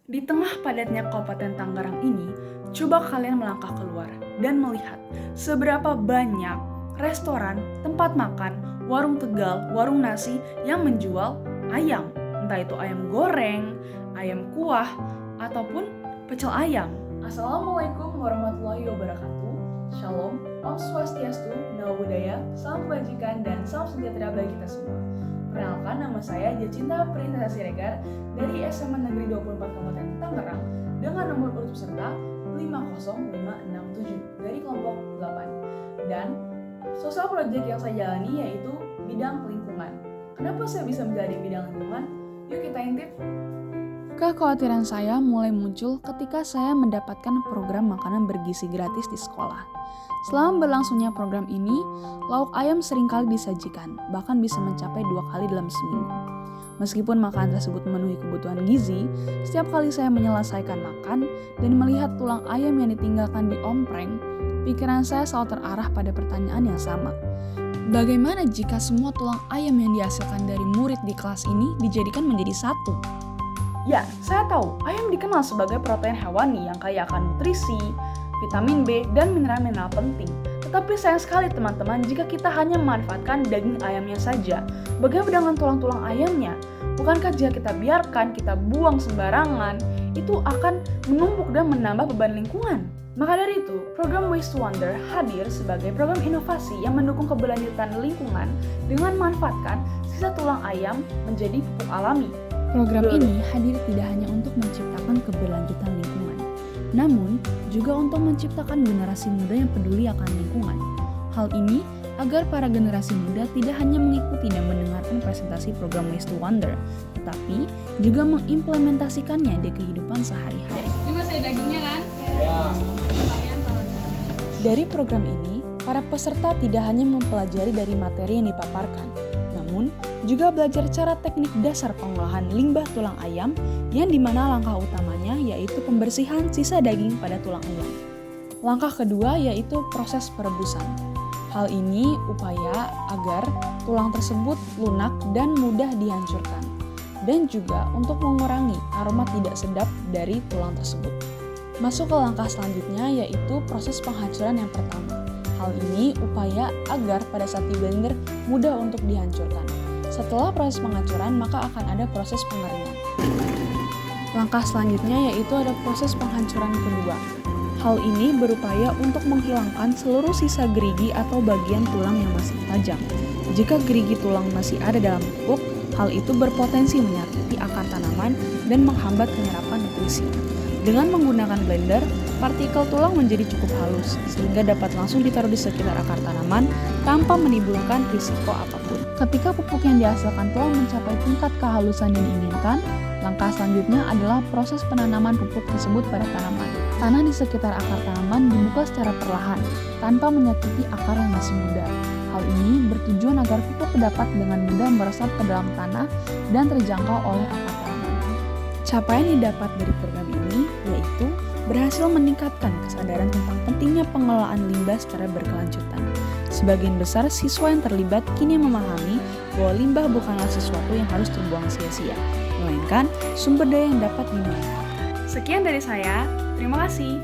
Di tengah padatnya Kabupaten Tangerang ini, coba kalian melangkah keluar dan melihat seberapa banyak restoran, tempat makan, warung Tegal, warung nasi yang menjual ayam. Entah itu ayam goreng, ayam kuah, ataupun pecel ayam. Assalamualaikum warahmatullahi wabarakatuh. Shalom, Om Swastiastu, Namo Buddhaya, Salam Kebajikan, dan Salam Sejahtera bagi kita semua. Perkenalkan, nama saya Jacinta Printa Siregar dari SMA Negeri 24 Kabupaten Tangerang dengan nomor urut peserta 50567 dari kelompok 8. Dan sosial project yang saya jalani yaitu bidang lingkungan. Kenapa saya bisa menjadi bidang lingkungan? Yuk kita intip. Kekhawatiran saya mulai muncul ketika saya mendapatkan program makanan bergizi gratis di sekolah. Selama berlangsungnya program ini, lauk ayam seringkali disajikan, bahkan bisa mencapai 2 kali dalam seminggu. Meskipun makanan tersebut memenuhi kebutuhan gizi, setiap kali saya menyelesaikan makan dan melihat tulang ayam yang ditinggalkan di ompreng, pikiran saya selalu terarah pada pertanyaan yang sama. Bagaimana jika semua tulang ayam yang dihasilkan dari murid di kelas ini dijadikan menjadi satu? Ya, saya tahu ayam dikenal sebagai protein hewani yang kaya akan nutrisi, vitamin B, dan mineral-mineral penting. Tetapi sayang sekali teman-teman jika kita hanya memanfaatkan daging ayamnya saja. Bagaimana dengan tulang-tulang ayamnya? Bukankah jika kita biarkan, kita buang sembarangan, itu akan menumpuk dan menambah beban lingkungan? Maka dari itu, program Waste to Wonder hadir sebagai program inovasi yang mendukung keberlanjutan lingkungan dengan memanfaatkan sisa tulang ayam menjadi pupuk alami. Program ini hadir tidak hanya untuk menciptakan keberlanjutan lingkungan, namun juga untuk menciptakan generasi muda yang peduli akan lingkungan. Hal ini agar para generasi muda tidak hanya mengikuti dan mendengarkan presentasi program Waste to Wonder, tetapi juga mengimplementasikannya di kehidupan sehari-hari. Ini masih dagingnya kan? Ya. Dari program ini, para peserta tidak hanya mempelajari dari materi yang dipaparkan, namun juga belajar cara teknik dasar pengolahan limbah tulang ayam yang dimana langkah utamanya yaitu pembersihan sisa daging pada tulang ayam. Langkah kedua yaitu proses perebusan. Hal ini upaya agar tulang tersebut lunak dan mudah dihancurkan, dan juga untuk mengurangi aroma tidak sedap dari tulang tersebut. Masuk ke langkah selanjutnya yaitu proses penghancuran yang pertama. Hal ini upaya agar pada saat di blender mudah untuk dihancurkan. Setelah proses penghancuran, maka akan ada proses pengeringan. Langkah selanjutnya yaitu ada proses penghancuran kedua. Hal ini berupaya untuk menghilangkan seluruh sisa gerigi atau bagian tulang yang masih tajam. Jika gerigi tulang masih ada dalam pupuk, hal itu berpotensi menyakiti akar tanaman dan menghambat penyerapan nutrisi. Dengan menggunakan blender, partikel tulang menjadi cukup halus, sehingga dapat langsung ditaruh di sekitar akar tanaman tanpa menimbulkan risiko apapun. Ketika pupuk yang dihasilkan telah mencapai tingkat kehalusan yang diinginkan, langkah selanjutnya adalah proses penanaman pupuk tersebut pada tanaman. Tanah di sekitar akar tanaman dibuka secara perlahan, tanpa menyakiti akar yang masih muda. Hal ini bertujuan agar pupuk dapat dengan mudah meresap ke dalam tanah dan terjangkau oleh akar tanaman. Capaian yang didapat dari program ini yaitu berhasil meningkatkan kesadaran tentang pentingnya pengelolaan limbah secara berkelanjutan. Sebagian besar siswa yang terlibat kini memahami bahwa limbah bukanlah sesuatu yang harus terbuang sia-sia, melainkan sumber daya yang dapat dimanfaatkan. Sekian dari saya, terima kasih.